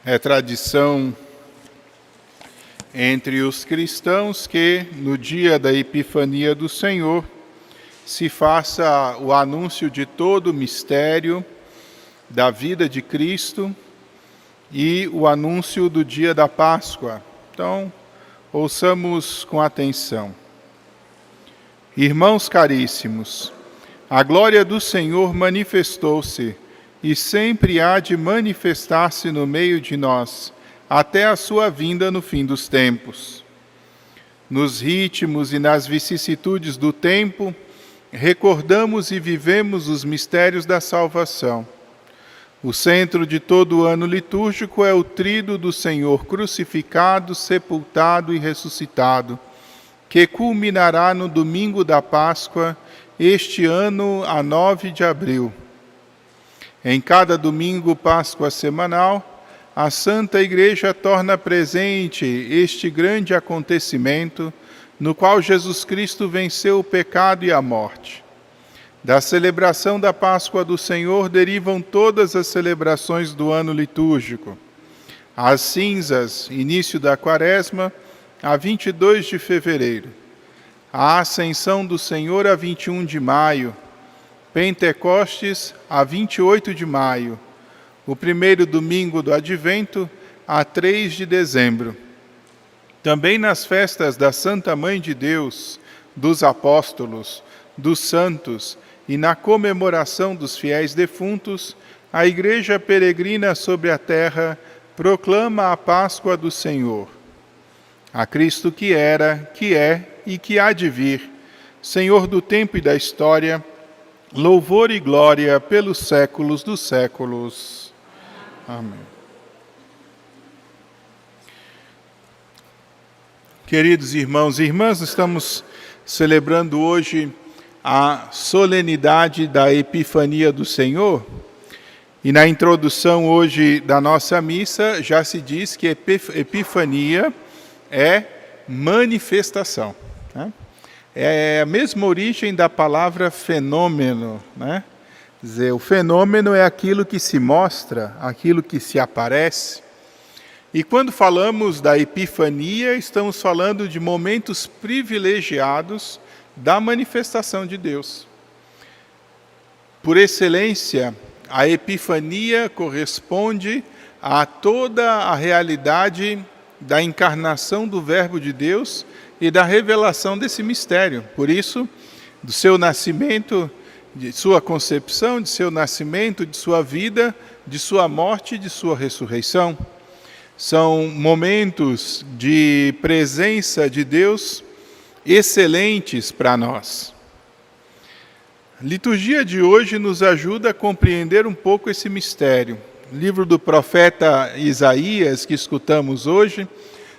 É tradição entre os cristãos que, no dia da Epifania do Senhor, se faça o anúncio de todo o mistério da vida de Cristo e o anúncio do dia da Páscoa. Então, ouçamos com atenção. Irmãos caríssimos, a glória do Senhor manifestou-se e sempre há de manifestar-se no meio de nós, até a sua vinda no fim dos tempos. Nos ritmos e nas vicissitudes do tempo, recordamos e vivemos os mistérios da salvação. O centro de todo o ano litúrgico é o tríduo do Senhor crucificado, sepultado e ressuscitado, que culminará no domingo da Páscoa, este ano, a 9 de abril. Em cada domingo Páscoa semanal, a Santa Igreja torna presente este grande acontecimento no qual Jesus Cristo venceu o pecado e a morte. Da celebração da Páscoa do Senhor derivam todas as celebrações do ano litúrgico. As cinzas, início da Quaresma, a 22 de fevereiro. A Ascensão do Senhor, a 21 de maio. Pentecostes, a 28 de maio. O primeiro domingo do Advento, a 3 de dezembro. Também nas festas da Santa Mãe de Deus, dos apóstolos, dos santos e na comemoração dos fiéis defuntos, a Igreja peregrina sobre a terra proclama a Páscoa do Senhor. A Cristo que era, que é e que há de vir, Senhor do tempo e da história, louvor e glória pelos séculos dos séculos. Amém. Queridos irmãos e irmãs, estamos celebrando hoje a solenidade da Epifania do Senhor. E na introdução hoje da nossa missa já se diz que Epifania é manifestação, né? É a mesma origem da palavra fenômeno, né? Quer dizer, o fenômeno é aquilo que se mostra, aquilo que se aparece. E quando falamos da Epifania, estamos falando de momentos privilegiados da manifestação de Deus. Por excelência, a Epifania corresponde a toda a realidade da encarnação do Verbo de Deus e da revelação desse mistério. Por isso, do seu nascimento, de sua concepção, de seu nascimento, de sua vida, de sua morte e de sua ressurreição. São momentos de presença de Deus excelentes para nós. A liturgia de hoje nos ajuda a compreender um pouco esse mistério. O livro do profeta Isaías, que escutamos hoje,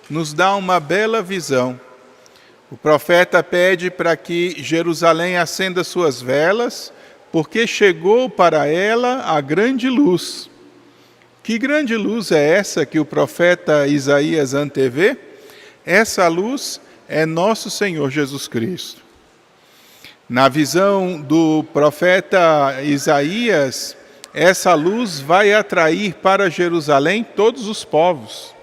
nos dá uma bela visão. O profeta pede para que Jerusalém acenda suas velas, porque chegou para ela a grande luz. Que grande luz é essa que o profeta Isaías antevê? Essa luz é nosso Senhor Jesus Cristo. Na visão do profeta Isaías, essa luz vai atrair para Jerusalém todos os povos.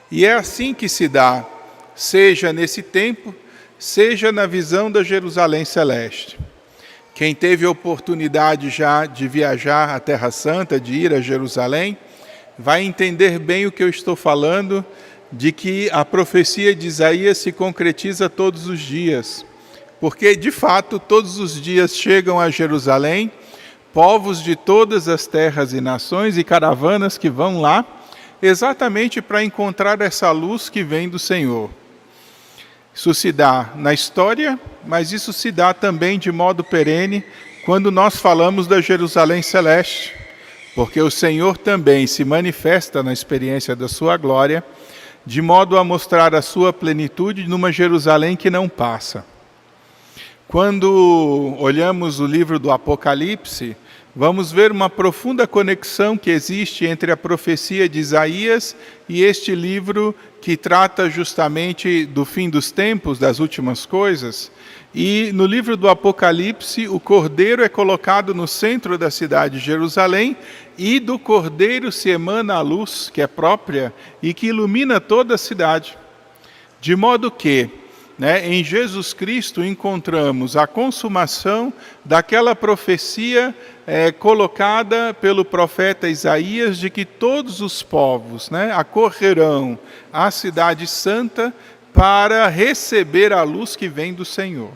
E é assim que se dá, seja nesse tempo, seja na visão da Jerusalém celeste. Quem teve a oportunidade já de viajar à Terra Santa, de ir a Jerusalém, vai entender bem o que eu estou falando, de que a profecia de Isaías se concretiza todos os dias. Porque, de fato, todos os dias chegam a Jerusalém povos de todas as terras e nações e caravanas que vão lá, exatamente para encontrar essa luz que vem do Senhor. Isso se dá na história, mas isso se dá também de modo perene quando nós falamos da Jerusalém celeste, porque o Senhor também se manifesta na experiência da sua glória, de modo a mostrar a sua plenitude numa Jerusalém que não passa. Quando olhamos o livro do Apocalipse, vamos ver uma profunda conexão que existe entre a profecia de Isaías e este livro que trata justamente do fim dos tempos, das últimas coisas. E no livro do Apocalipse, o Cordeiro é colocado no centro da cidade de Jerusalém, e do Cordeiro se emana a luz, que é própria, e que ilumina toda a cidade. De modo que, em Jesus Cristo encontramos a consumação daquela profecia colocada pelo profeta Isaías de que todos os povos acorrerão à cidade santa para receber a luz que vem do Senhor.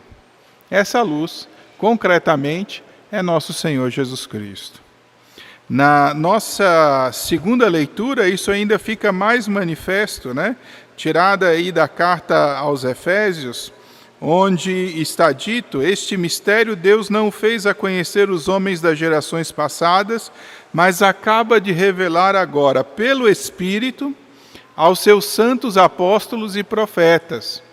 Essa luz, concretamente, é nosso Senhor Jesus Cristo. Na nossa segunda leitura, isso ainda fica mais manifesto, tirada aí da carta aos Efésios, onde está dito: este mistério Deus não o fez a conhecer os homens das gerações passadas, mas acaba de revelar agora, pelo Espírito, aos seus santos apóstolos e profetas.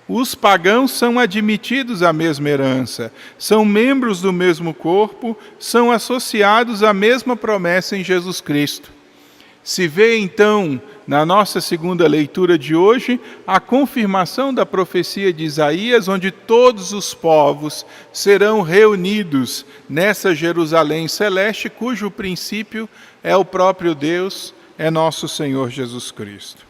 Os pagãos são admitidos à mesma herança, são membros do mesmo corpo, são associados à mesma promessa em Jesus Cristo. Se vê então, na nossa segunda leitura de hoje, a confirmação da profecia de Isaías, onde todos os povos serão reunidos nessa Jerusalém celeste, cujo princípio é o próprio Deus, é nosso Senhor Jesus Cristo.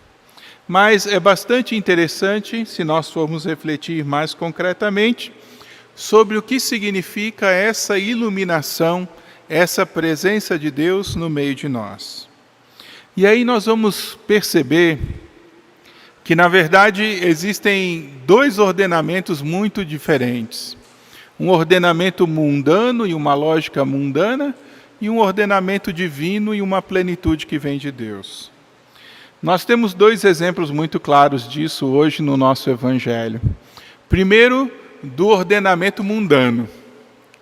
Mas é bastante interessante, se nós formos refletir mais concretamente, sobre o que significa essa iluminação, essa presença de Deus no meio de nós. E aí nós vamos perceber que, na verdade, existem dois ordenamentos muito diferentes. Um ordenamento mundano e uma lógica mundana, e um ordenamento divino e uma plenitude que vem de Deus. Nós temos dois exemplos muito claros disso hoje no nosso Evangelho. Primeiro, do ordenamento mundano.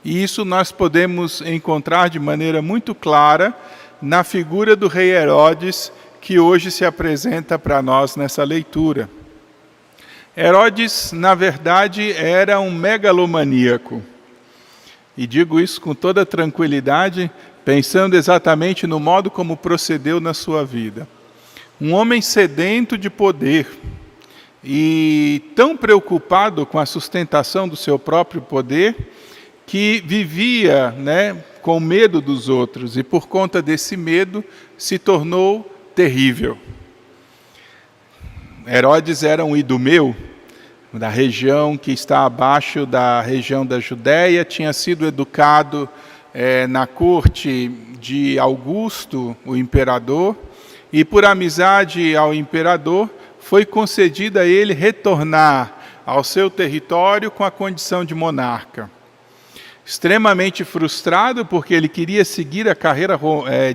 E isso nós podemos encontrar de maneira muito clara na figura do rei Herodes, que hoje se apresenta para nós nessa leitura. Herodes, na verdade, era um megalomaníaco. E digo isso com toda tranquilidade, pensando exatamente no modo como procedeu na sua vida. Um homem sedento de poder e tão preocupado com a sustentação do seu próprio poder, que vivia com medo dos outros, e por conta desse medo se tornou terrível. Herodes era um idumeu, da região que está abaixo da região da Judéia, tinha sido educado na corte de Augusto, o imperador, e por amizade ao imperador, foi concedido a ele retornar ao seu território com a condição de monarca. Extremamente frustrado, porque ele queria seguir a carreira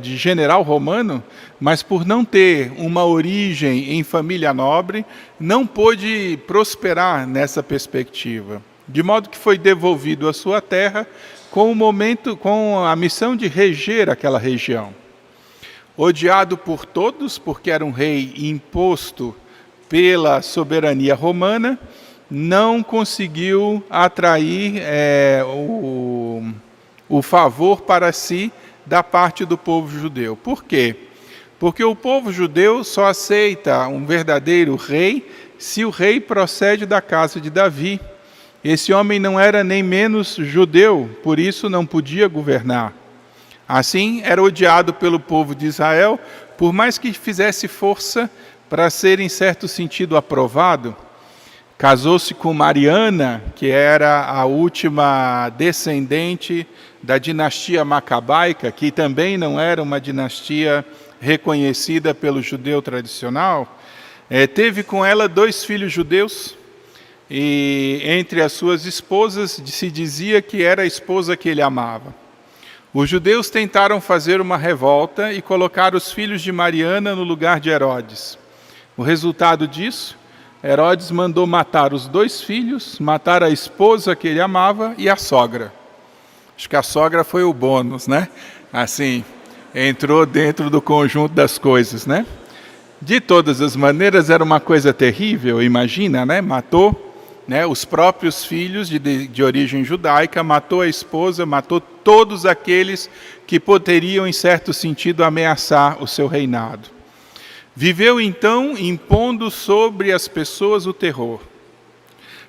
de general romano, mas por não ter uma origem em família nobre, não pôde prosperar nessa perspectiva. De modo que foi devolvido à sua terra com a missão de reger aquela região. Odiado por todos, porque era um rei imposto pela soberania romana, não conseguiu atrair o favor para si da parte do povo judeu. Por quê? Porque o povo judeu só aceita um verdadeiro rei se o rei procede da casa de Davi. Esse homem não era nem menos judeu, por isso não podia governar. Assim, era odiado pelo povo de Israel, por mais que fizesse força para ser, em certo sentido, aprovado. Casou-se com Mariana, que era a última descendente da dinastia macabaica, que também não era uma dinastia reconhecida pelo judeu tradicional. Teve com ela 2 filhos judeus, e entre as suas esposas se dizia que era a esposa que ele amava. Os judeus tentaram fazer uma revolta e colocar os filhos de Mariana no lugar de Herodes. O resultado disso, Herodes mandou matar os 2 filhos, matar a esposa que ele amava e a sogra. Acho que a sogra foi o bônus, Assim, entrou dentro do conjunto das coisas, De todas as maneiras, era uma coisa terrível, imagina, Matou né, os próprios filhos de origem judaica, matou a esposa, matou todos aqueles que poderiam, em certo sentido, ameaçar o seu reinado. Viveu então impondo sobre as pessoas o terror.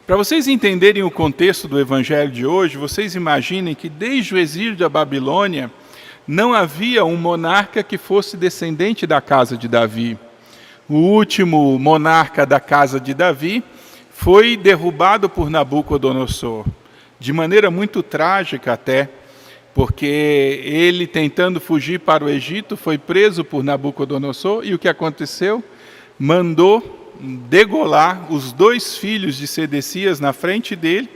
Para vocês entenderem o contexto do evangelho de hoje, vocês imaginem que desde o exílio da Babilônia não havia um monarca que fosse descendente da casa de Davi. O último monarca da casa de Davi foi derrubado por Nabucodonosor, de maneira muito trágica até, porque ele, tentando fugir para o Egito, foi preso por Nabucodonosor, e o que aconteceu? Mandou degolar os 2 filhos de Sedecias na frente dele,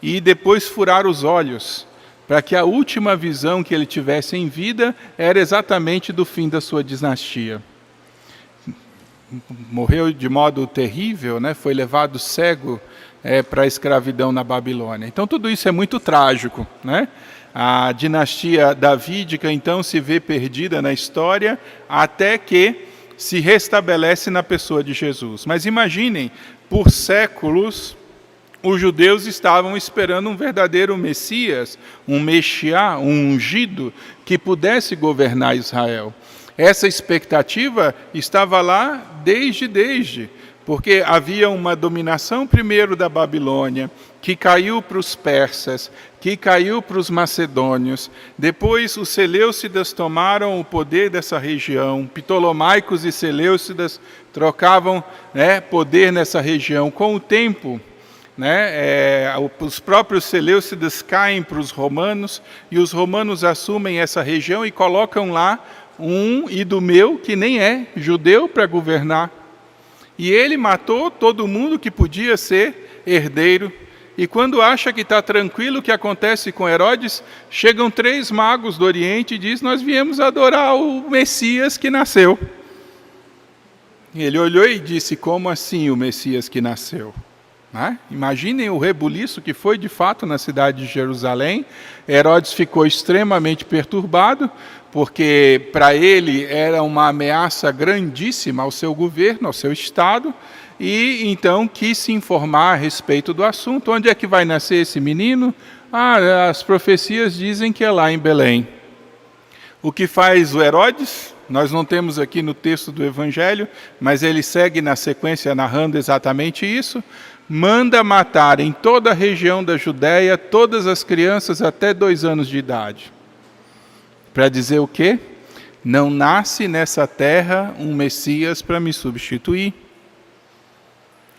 e depois furar os olhos, para que a última visão que ele tivesse em vida era exatamente do fim da sua dinastia. Morreu de modo terrível, né? Foi levado cego para a escravidão na Babilônia. Então tudo isso é muito trágico, né? A dinastia davídica então se vê perdida na história até que se restabelece na pessoa de Jesus. Mas imaginem, por séculos os judeus estavam esperando um verdadeiro Messias, um Mexiá, um ungido que pudesse governar Israel. Essa expectativa estava lá desde, porque havia uma dominação primeiro da Babilônia, que caiu para os persas, que caiu para os macedônios. Depois os seleucidas tomaram o poder dessa região, ptolomaicos e seleucidas trocavam poder nessa região. Com o tempo, os próprios seleucidas caem para os romanos, e os romanos assumem essa região e colocam lá um idumeu que nem é judeu para governar. E ele matou todo mundo que podia ser herdeiro. E quando acha que está tranquilo, o que acontece com Herodes? Chegam 3 magos do Oriente e diz: nós viemos adorar o Messias que nasceu. E ele olhou e disse: como assim o Messias que nasceu? Imaginem o rebuliço que foi de fato na cidade de Jerusalém. Herodes ficou extremamente perturbado, porque para ele era uma ameaça grandíssima ao seu governo, ao seu estado, e então quis se informar a respeito do assunto. Onde é que vai nascer esse menino? As profecias dizem que é lá em Belém. O que faz o Herodes? Nós não temos aqui no texto do Evangelho, mas ele segue na sequência narrando exatamente isso. Manda matar em toda a região da Judéia todas as crianças até 2 anos de idade. Para dizer o quê? Não nasce nessa terra um Messias para me substituir.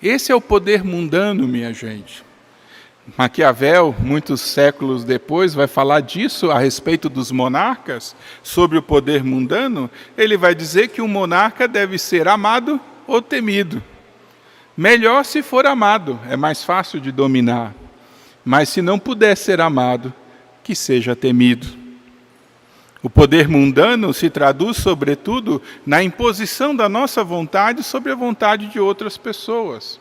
Esse é o poder mundano, minha gente. Maquiavel, muitos séculos depois, vai falar disso a respeito dos monarcas, sobre o poder mundano. Ele vai dizer que um monarca deve ser amado ou temido. Melhor se for amado, é mais fácil de dominar. Mas se não puder ser amado, que seja temido. O poder mundano se traduz, sobretudo, na imposição da nossa vontade sobre a vontade de outras pessoas.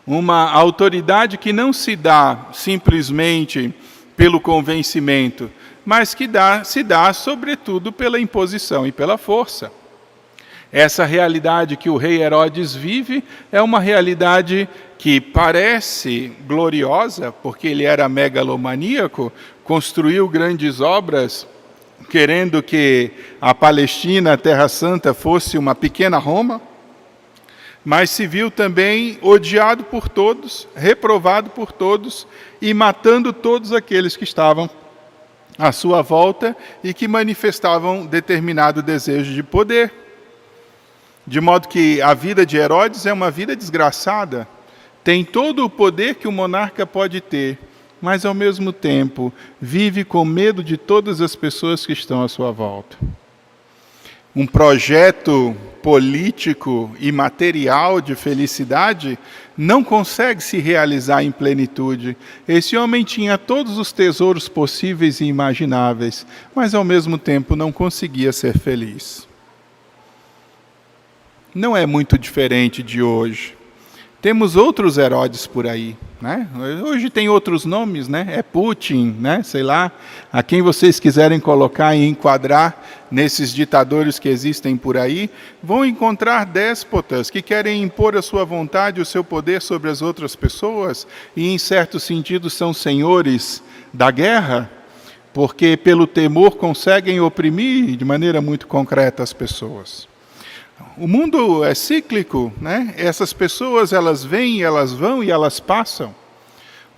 Uma autoridade que não se dá simplesmente pelo convencimento, mas que se dá, sobretudo, pela imposição e pela força. Essa realidade que o rei Herodes vive é uma realidade que parece gloriosa, porque ele era megalomaníaco, construiu grandes obras, querendo que a Palestina, a Terra Santa, fosse uma pequena Roma, mas se viu também odiado por todos, reprovado por todos e matando todos aqueles que estavam à sua volta e que manifestavam determinado desejo de poder. De modo que a vida de Herodes é uma vida desgraçada. Tem todo o poder que o monarca pode ter, mas ao mesmo tempo vive com medo de todas as pessoas que estão à sua volta. Um projeto político e material de felicidade não consegue se realizar em plenitude. Esse homem tinha todos os tesouros possíveis e imagináveis, mas ao mesmo tempo não conseguia ser feliz. Não é muito diferente de hoje. temos outros Herodes por aí, né? Hoje tem outros nomes, né? É Putin, né? Sei lá, a quem vocês quiserem colocar e enquadrar nesses ditadores que existem por aí, vão encontrar déspotas que querem impor a sua vontade, o seu poder sobre as outras pessoas e, em certo sentido, são senhores da guerra, porque pelo temor conseguem oprimir de maneira muito concreta as pessoas. O mundo é cíclico, né? Essas pessoas, elas vêm, elas vão e elas passam.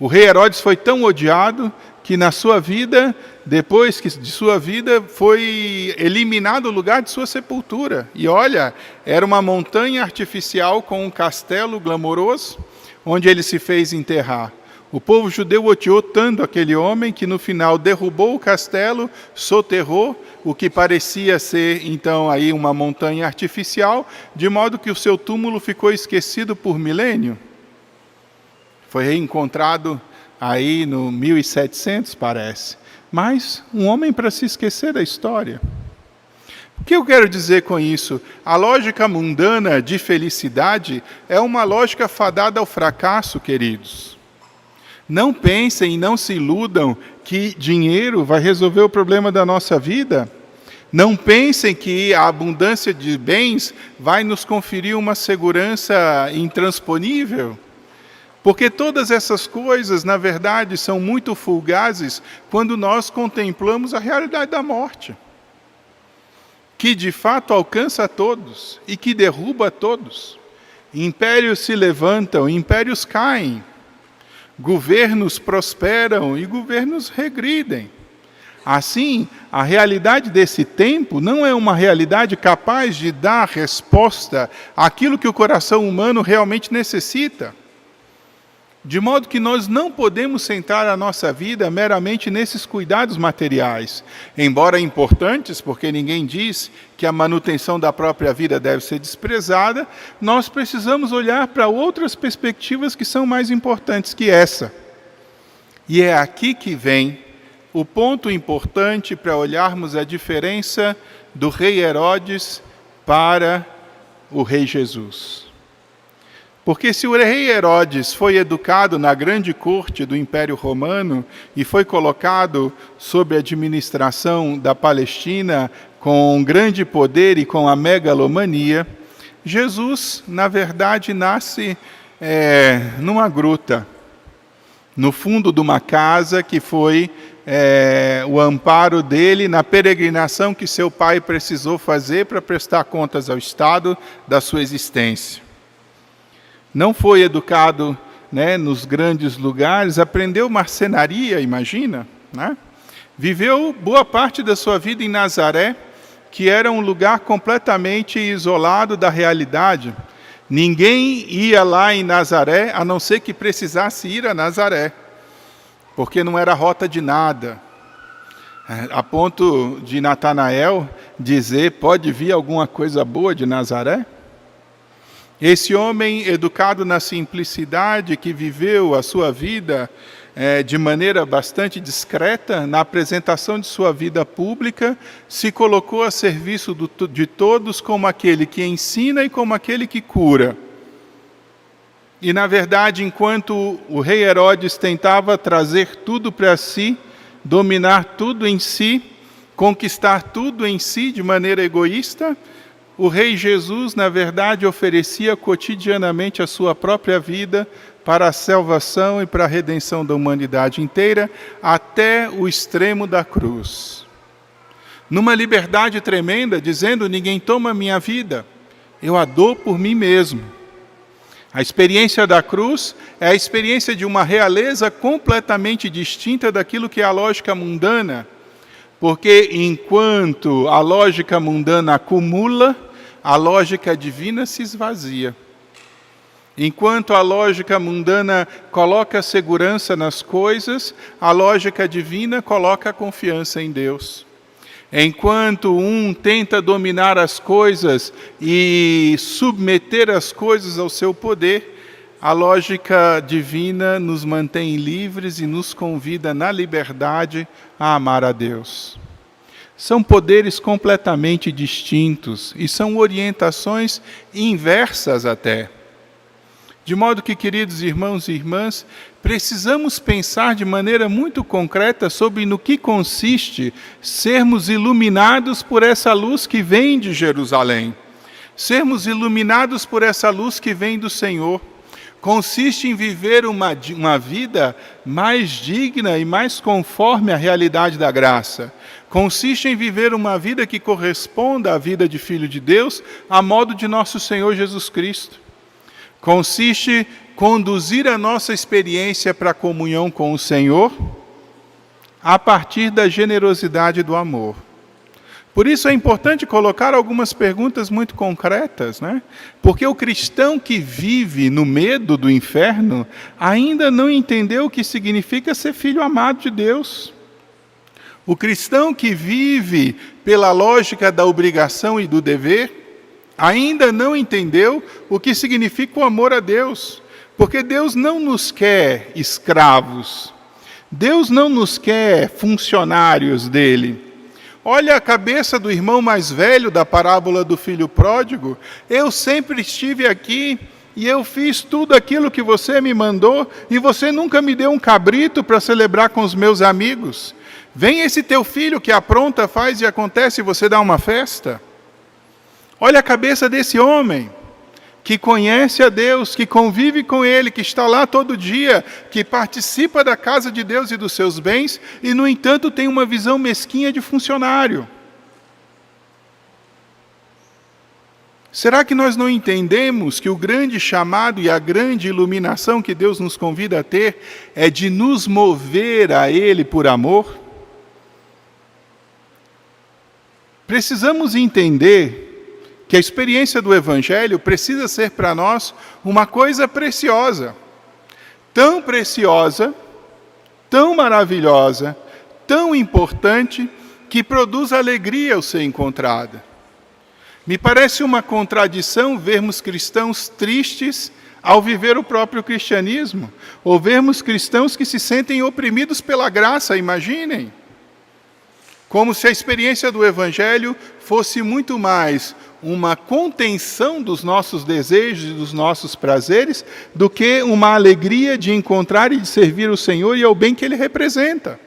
O rei Herodes foi tão odiado que na sua vida, depois de sua vida, foi eliminado o lugar de sua sepultura. E olha, era uma montanha artificial com um castelo glamouroso, onde ele se fez enterrar. O povo judeu odiou tanto aquele homem que no final derrubou o castelo, soterrou o que parecia ser então aí uma montanha artificial, de modo que o seu túmulo ficou esquecido por milênio. Foi reencontrado aí no 1700, parece. Mas um homem para se esquecer da história. O que eu quero dizer com isso? A lógica mundana de felicidade é uma lógica fadada ao fracasso, queridos. Não pensem, não se iludam que dinheiro vai resolver o problema da nossa vida. Não pensem que a abundância de bens vai nos conferir uma segurança intransponível. Porque todas essas coisas, na verdade, são muito fugazes quando nós contemplamos a realidade da morte, que de fato alcança a todos e que derruba a todos. Impérios se levantam, impérios caem. Governos prosperam e governos regridem. Assim, a realidade desse tempo não é uma realidade capaz de dar resposta àquilo que o coração humano realmente necessita. De modo que nós não podemos centrar a nossa vida meramente nesses cuidados materiais, embora importantes, porque ninguém diz que a manutenção da própria vida deve ser desprezada, nós precisamos olhar para outras perspectivas que são mais importantes que essa. E é aqui que vem o ponto importante para olharmos a diferença do rei Herodes para o rei Jesus. Porque se o rei Herodes foi educado na grande corte do Império Romano e foi colocado sob a administração da Palestina com grande poder e com a megalomania, Jesus, na verdade, nasce numa gruta, no fundo de uma casa que foi o amparo dele na peregrinação que seu pai precisou fazer para prestar contas ao Estado da sua existência. Não foi educado, né, nos grandes lugares, aprendeu marcenaria, imagina, né? Viveu boa parte da sua vida em Nazaré, que era um lugar completamente isolado da realidade. Ninguém ia lá em Nazaré, a não ser que precisasse ir a Nazaré, porque não era rota de nada. A ponto de Natanael dizer, pode vir alguma coisa boa de Nazaré? Esse homem educado na simplicidade, que viveu a sua vida de maneira bastante discreta, na apresentação de sua vida pública, se colocou a serviço de todos como aquele que ensina e como aquele que cura. E, na verdade, enquanto o rei Herodes tentava trazer tudo para si, dominar tudo em si, conquistar tudo em si de maneira egoísta, o rei Jesus, na verdade, oferecia cotidianamente a sua própria vida para a salvação e para a redenção da humanidade inteira, até o extremo da cruz. Numa liberdade tremenda, dizendo, ninguém toma minha vida, eu a dou por mim mesmo. A experiência da cruz é a experiência de uma realeza completamente distinta daquilo que é a lógica mundana, porque enquanto a lógica mundana acumula, a lógica divina se esvazia. Enquanto a lógica mundana coloca segurança nas coisas, a lógica divina coloca a confiança em Deus. Enquanto um tenta dominar as coisas e submeter as coisas ao seu poder, a lógica divina nos mantém livres e nos convida na liberdade a amar a Deus. São poderes completamente distintos e são orientações inversas até. De modo que, queridos irmãos e irmãs, precisamos pensar de maneira muito concreta sobre no que consiste sermos iluminados por essa luz que vem de Jerusalém. Sermos iluminados por essa luz que vem do Senhor. Consiste em viver uma vida mais digna e mais conforme à realidade da graça. Consiste em viver uma vida que corresponda à vida de Filho de Deus, a modo de nosso Senhor Jesus Cristo. Consiste em conduzir a nossa experiência para a comunhão com o Senhor a partir da generosidade do amor. Por isso é importante colocar algumas perguntas muito concretas, né? Porque o cristão que vive no medo do inferno ainda não entendeu o que significa ser filho amado de Deus. O cristão que vive pela lógica da obrigação e do dever ainda não entendeu o que significa o amor a Deus. Porque Deus não nos quer escravos. Deus não nos quer funcionários dele. Olha a cabeça do irmão mais velho da parábola do filho pródigo. Eu sempre estive aqui e eu fiz tudo aquilo que você me mandou e você nunca me deu um cabrito para celebrar com os meus amigos. Vem esse teu filho que apronta, faz e acontece e você dá uma festa. Olha a cabeça desse homem que conhece a Deus, que convive com Ele, que está lá todo dia, que participa da casa de Deus e dos seus bens, e, no entanto, tem uma visão mesquinha de funcionário. Será que nós não entendemos que o grande chamado e a grande iluminação que Deus nos convida a ter é de nos mover a Ele por amor? Precisamos entender que a experiência do Evangelho precisa ser para nós uma coisa preciosa, tão maravilhosa, tão importante, que produz alegria ao ser encontrada. Me parece uma contradição vermos cristãos tristes ao viver o próprio cristianismo, ou vermos cristãos que se sentem oprimidos pela graça, imaginem. Como se a experiência do Evangelho fosse muito mais uma contenção dos nossos desejos e dos nossos prazeres do que uma alegria de encontrar e de servir o Senhor e ao bem que Ele representa.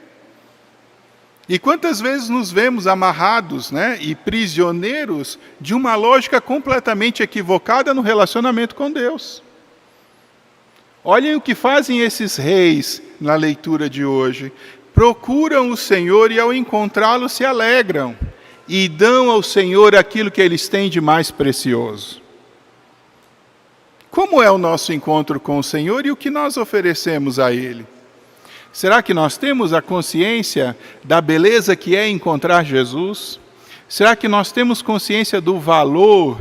E quantas vezes nos vemos amarrados, né, e prisioneiros de uma lógica completamente equivocada no relacionamento com Deus. Olhem o que fazem esses reis na leitura de hoje. Procuram o Senhor e ao encontrá-lo se alegram e dão ao Senhor aquilo que eles têm de mais precioso. Como é o nosso encontro com o Senhor e o que nós oferecemos a Ele? Será que nós temos a consciência da beleza que é encontrar Jesus? Será que nós temos consciência do valor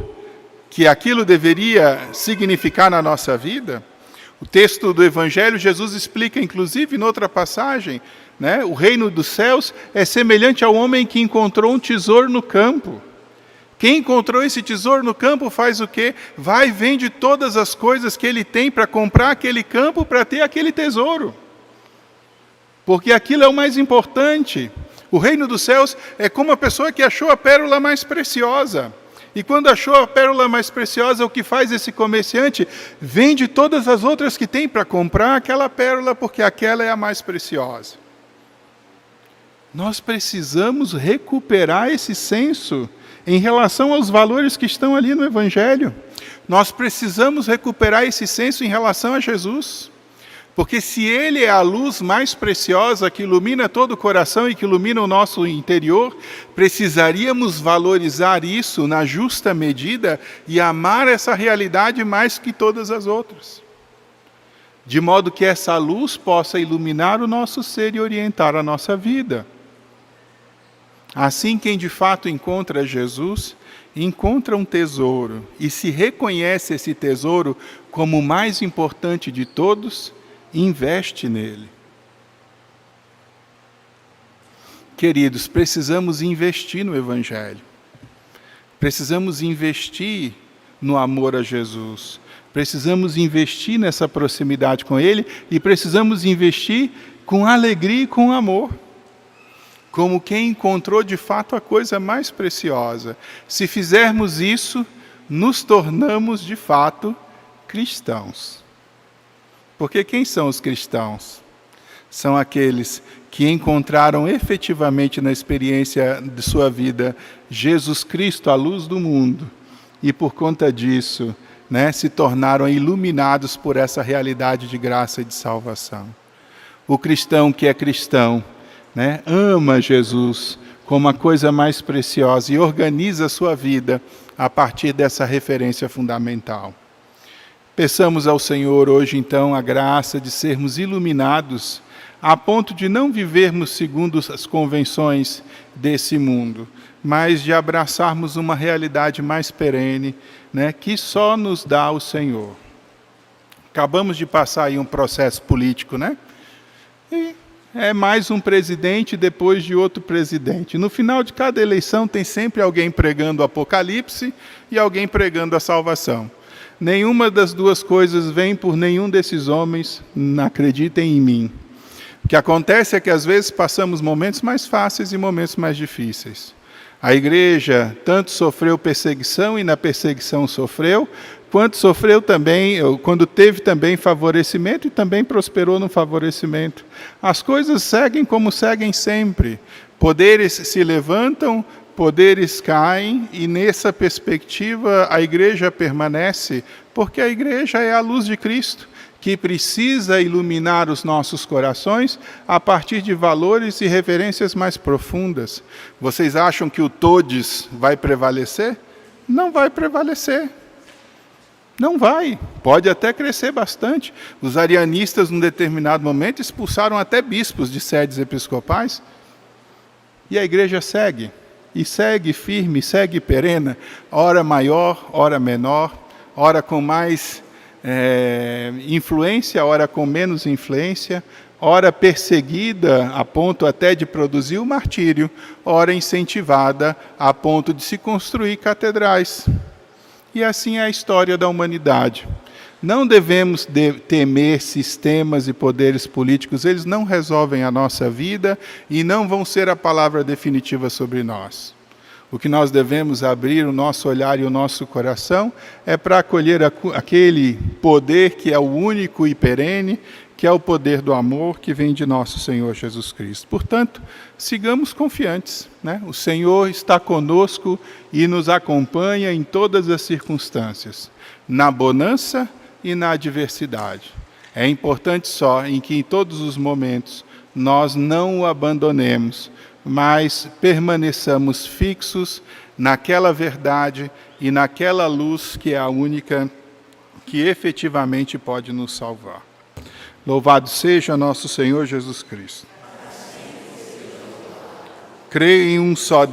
que aquilo deveria significar na nossa vida? O texto do Evangelho, Jesus explica, inclusive, em outra passagem, né? O reino dos céus é semelhante ao homem que encontrou um tesouro no campo. Quem encontrou esse tesouro no campo faz o quê? Vai e vende todas as coisas que ele tem para comprar aquele campo, para ter aquele tesouro. Porque aquilo é o mais importante. O reino dos céus é como a pessoa que achou a pérola mais preciosa. E quando achou a pérola mais preciosa, o que faz esse comerciante? Vende todas as outras que tem para comprar aquela pérola, porque aquela é a mais preciosa. Nós precisamos recuperar esse senso em relação aos valores que estão ali no Evangelho. Nós precisamos recuperar esse senso em relação a Jesus. Porque se Ele é a luz mais preciosa que ilumina todo o coração e que ilumina o nosso interior, precisaríamos valorizar isso na justa medida e amar essa realidade mais que todas as outras. De modo que essa luz possa iluminar o nosso ser e orientar a nossa vida. Assim, quem de fato encontra Jesus, encontra um tesouro e se reconhece esse tesouro como o mais importante de todos, investe nele. Queridos, precisamos investir no Evangelho. Precisamos investir no amor a Jesus. Precisamos investir nessa proximidade com Ele e precisamos investir com alegria e com amor. Como quem encontrou de fato a coisa mais preciosa. Se fizermos isso, nos tornamos de fato cristãos. Porque quem são os cristãos? São aqueles que encontraram efetivamente na experiência de sua vida Jesus Cristo, a luz do mundo, e por conta disso, se tornaram iluminados por essa realidade de graça e de salvação. O cristão que é cristão, ama Jesus como a coisa mais preciosa e organiza a sua vida a partir dessa referência fundamental. Peçamos ao Senhor hoje, então, a graça de sermos iluminados a ponto de não vivermos segundo as convenções desse mundo, mas de abraçarmos uma realidade mais perene, que só nos dá o Senhor. Acabamos de passar aí um processo político, E é mais um presidente depois de outro presidente. No final de cada eleição tem sempre alguém pregando o Apocalipse e alguém pregando a salvação. Nenhuma das duas coisas vem por nenhum desses homens, não acreditem em mim. O que acontece é que às vezes passamos momentos mais fáceis e momentos mais difíceis. A igreja tanto sofreu perseguição e na perseguição sofreu, quanto sofreu também, quando teve também favorecimento e também prosperou no favorecimento. As coisas seguem como seguem sempre. Poderes se levantam, poderes caem, e nessa perspectiva a igreja permanece, porque a igreja é a luz de Cristo, que precisa iluminar os nossos corações a partir de valores e referências mais profundas. Vocês acham que o todes vai prevalecer? Não vai prevalecer. Não vai. Pode até crescer bastante. Os arianistas, num determinado momento, expulsaram até bispos de sedes episcopais. E a igreja segue. E segue firme, segue perene, ora maior, ora menor, ora com mais influência, ora com menos influência, ora perseguida a ponto até de produzir o martírio, ora incentivada a ponto de se construir catedrais. E assim é a história da humanidade. Não devemos temer sistemas e poderes políticos, eles não resolvem a nossa vida e não vão ser a palavra definitiva sobre nós. O que nós devemos abrir o nosso olhar e o nosso coração é para acolher aquele poder que é o único e perene, que é o poder do amor que vem de nosso Senhor Jesus Cristo. Portanto, sigamos confiantes, O Senhor está conosco e nos acompanha em todas as circunstâncias, na bonança e na adversidade. É importante só em que em todos os momentos nós não o abandonemos, mas permaneçamos fixos naquela verdade e naquela luz que é a única que efetivamente pode nos salvar. Louvado seja nosso Senhor Jesus Cristo. Creio em um só Deus.